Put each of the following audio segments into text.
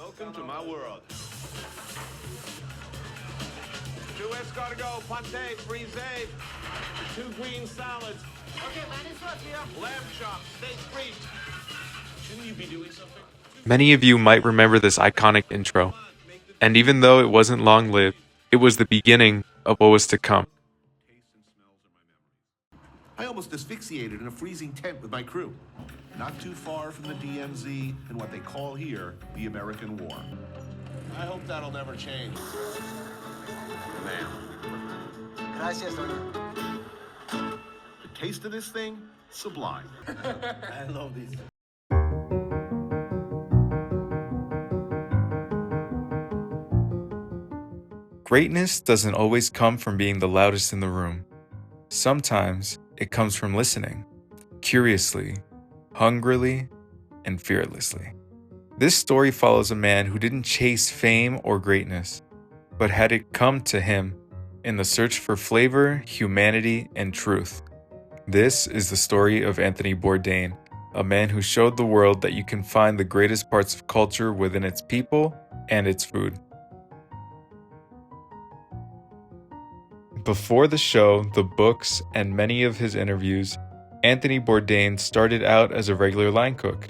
Welcome to my world. 2 escargot, pate, frisee, 2 green salads. Okay, man, it's what here? Lamb chops, steak frites. Shouldn't you be doing something? Many of you might remember this iconic intro, and even though it wasn't long-lived, it was the beginning of what was to come. I almost asphyxiated in a freezing tent with my crew, not too far from the DMZ and what they call here the American War. I hope that'll never change. Ma'am. Gracias, doña. The taste of this thing, sublime. I love this. Greatness doesn't always come from being the loudest in the room. Sometimes it comes from listening, curiously, hungrily, and fearlessly. This story follows a man who didn't chase fame or greatness, but had it come to him in the search for flavor, humanity, and truth. This is the story of Anthony Bourdain, a man who showed the world that you can find the greatest parts of culture within its people and its food. Before the show, the books, and many of his interviews, Anthony Bourdain started out as a regular line cook.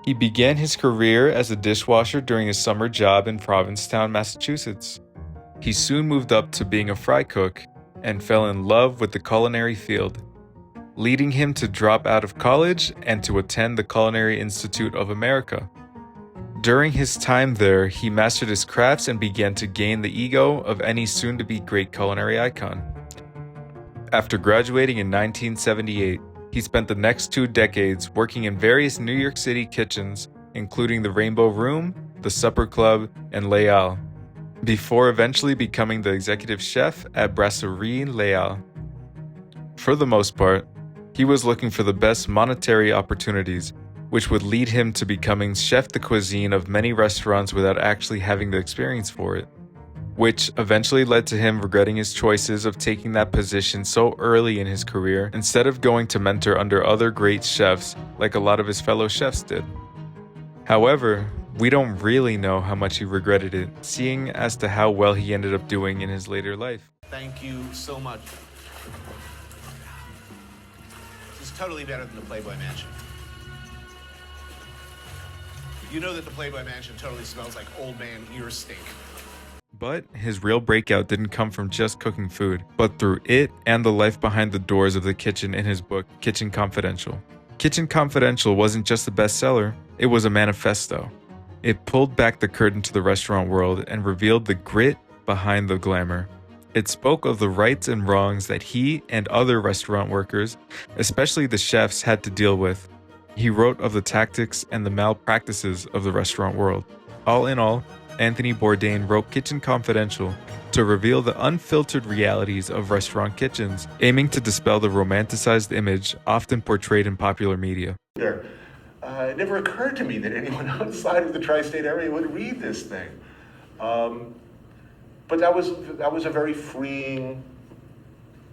He began his career as a dishwasher during a summer job in Provincetown, Massachusetts. He soon moved up to being a fry cook and fell in love with the culinary field, leading him to drop out of college and to attend the Culinary Institute of America. During his time there, he mastered his crafts and began to gain the ego of any soon-to-be great culinary icon. After graduating in 1978, he spent the next 2 decades working in various New York City kitchens, including the Rainbow Room, the Supper Club, and Les Halles, before eventually becoming the executive chef at Brasserie Les Halles. For the most part, he was looking for the best monetary opportunities, which would lead him to becoming chef de cuisine of many restaurants without actually having the experience for it, which eventually led to him regretting his choices of taking that position so early in his career instead of going to mentor under other great chefs like a lot of his fellow chefs did. However, we don't really know how much he regretted it, seeing as to how well he ended up doing in his later life. Thank you so much. This is totally better than the Playboy Mansion. You know that the Playboy Mansion totally smells like old man ear stink. But his real breakout didn't come from just cooking food, but through it and the life behind the doors of the kitchen in his book, Kitchen Confidential. Kitchen Confidential wasn't just a bestseller, it was a manifesto. It pulled back the curtain to the restaurant world and revealed the grit behind the glamour. It spoke of the rights and wrongs that he and other restaurant workers, especially the chefs, had to deal with. He wrote of the tactics and the malpractices of the restaurant world. All in all, Anthony Bourdain wrote Kitchen Confidential to reveal the unfiltered realities of restaurant kitchens, aiming to dispel the romanticized image often portrayed in popular media. It never occurred to me that anyone outside of the tri-state area would read this thing. But that was a very freeing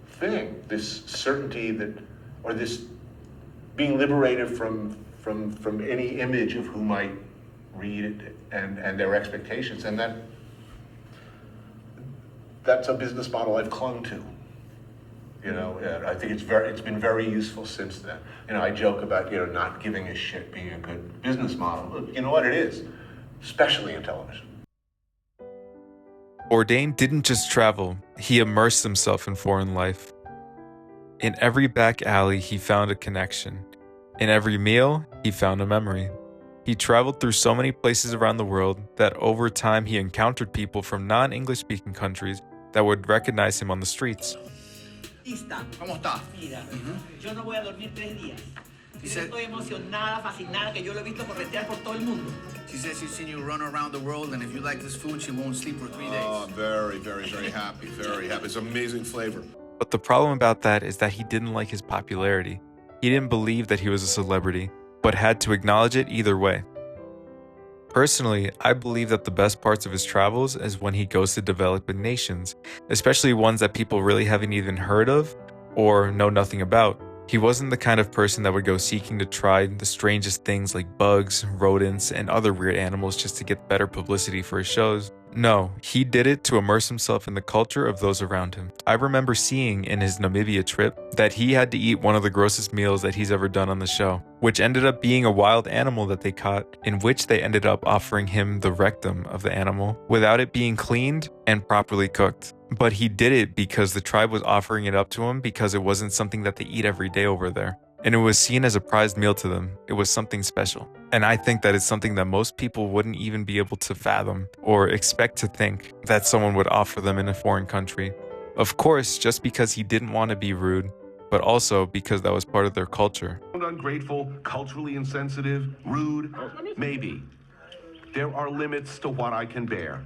thing, this certainty that, or this being liberated from any image of who might read it and their expectations, and that's a business model I've clung to. You know, I think it's been very useful since then. You know, I joke about not giving a shit being a good business model. But you know what, it is, especially in television. Bourdain didn't just travel; he immersed himself in foreign life. In every back alley, he found a connection. In every meal, he found a memory. He traveled through so many places around the world that over time he encountered people from non-English speaking countries that would recognize him on the streets. ¿Cómo está? Mira, yo no voy a dormir 3 días. Estoy emocionada, fascinada, que yo lo he visto corretear por todo el mundo. She says she's seen you run around the world, and if you like this food, she won't sleep for 3 days. Oh, I'm very, very, very happy. Very happy. It's amazing flavor. But the problem about that is that he didn't like his popularity. He didn't believe that he was a celebrity, but had to acknowledge it either way. Personally, I believe that the best parts of his travels is when he goes to developing nations, especially ones that people really haven't even heard of or know nothing about. He wasn't the kind of person that would go seeking to try the strangest things like bugs, rodents, and other weird animals just to get better publicity for his shows. No, he did it to immerse himself in the culture of those around him. I remember seeing in his Namibia trip that he had to eat one of the grossest meals that he's ever done on the show, which ended up being a wild animal that they caught, in which they ended up offering him the rectum of the animal without it being cleaned and properly cooked. But he did it because the tribe was offering it up to him because it wasn't something that they eat every day over there. And it was seen as a prized meal to them. It was something special. And I think that it's something that most people wouldn't even be able to fathom or expect to think that someone would offer them in a foreign country. Of course, just because he didn't want to be rude, but also because that was part of their culture. Ungrateful, culturally insensitive, rude, maybe. There are limits to what I can bear.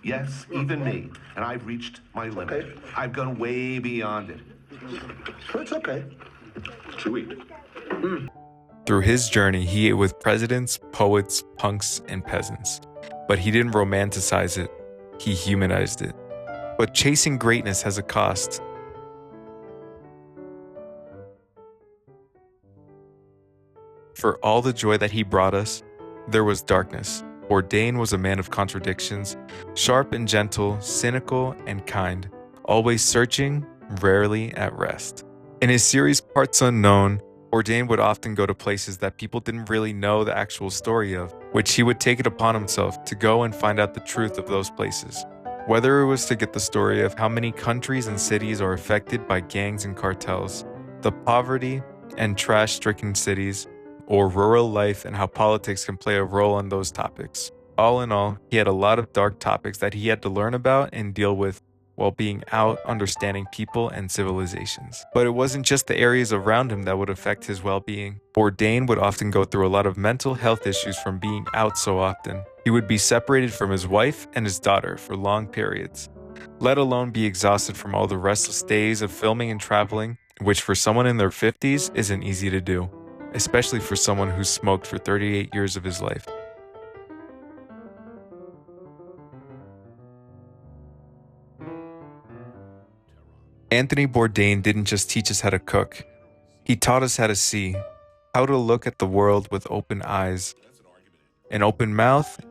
Yes, even me. And I've reached my limit. Okay. I've gone way beyond it. It's okay. Chewy. Through his journey, he ate with presidents, poets, punks, and peasants. But he didn't romanticize it, he humanized it. But chasing greatness has a cost. For all the joy that he brought us, there was darkness. Bourdain was a man of contradictions, sharp and gentle, cynical and kind, always searching, rarely at rest. In his series Parts Unknown, Bourdain would often go to places that people didn't really know the actual story of, which he would take it upon himself to go and find out the truth of those places. Whether it was to get the story of how many countries and cities are affected by gangs and cartels, the poverty and trash-stricken cities, or rural life and how politics can play a role in those topics. All in all, he had a lot of dark topics that he had to learn about and deal with while being out understanding people and civilizations. But it wasn't just the areas around him that would affect his well-being. Bourdain would often go through a lot of mental health issues from being out so often. He would be separated from his wife and his daughter for long periods, let alone be exhausted from all the restless days of filming and traveling, which for someone in their 50s isn't easy to do, especially for someone who smoked for 38 years of his life. Anthony Bourdain didn't just teach us how to cook. He taught us how to see, how to look at the world with open eyes, an open mouth,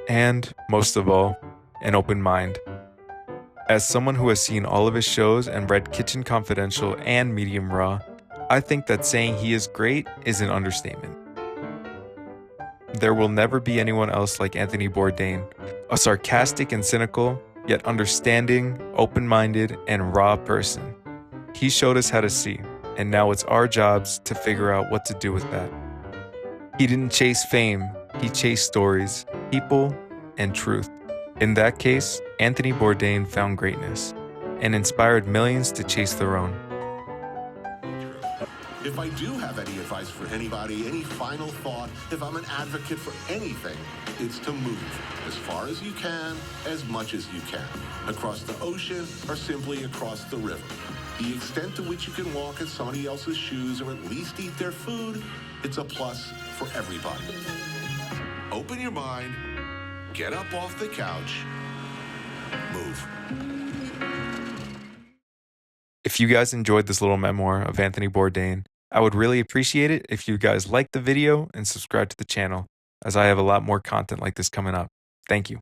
and, most of all, an open mind. As someone who has seen all of his shows and read Kitchen Confidential and Medium Raw, I think that saying he is great is an understatement. There will never be anyone else like Anthony Bourdain, a sarcastic and cynical, yet understanding, open-minded, and raw person. He showed us how to see, and now it's our jobs to figure out what to do with that. He didn't chase fame, he chased stories, people, and truth. In that case, Anthony Bourdain found greatness and inspired millions to chase their own. If I do have any advice for anybody, any final thought, if I'm an advocate for anything, it's to move as far as you can, as much as you can, across the ocean or simply across the river. The extent to which you can walk in somebody else's shoes or at least eat their food, it's a plus for everybody. Open your mind, get up off the couch, move. If you guys enjoyed this little memoir of Anthony Bourdain, I would really appreciate it if you guys liked the video and subscribe to the channel, as I have a lot more content like this coming up. Thank you.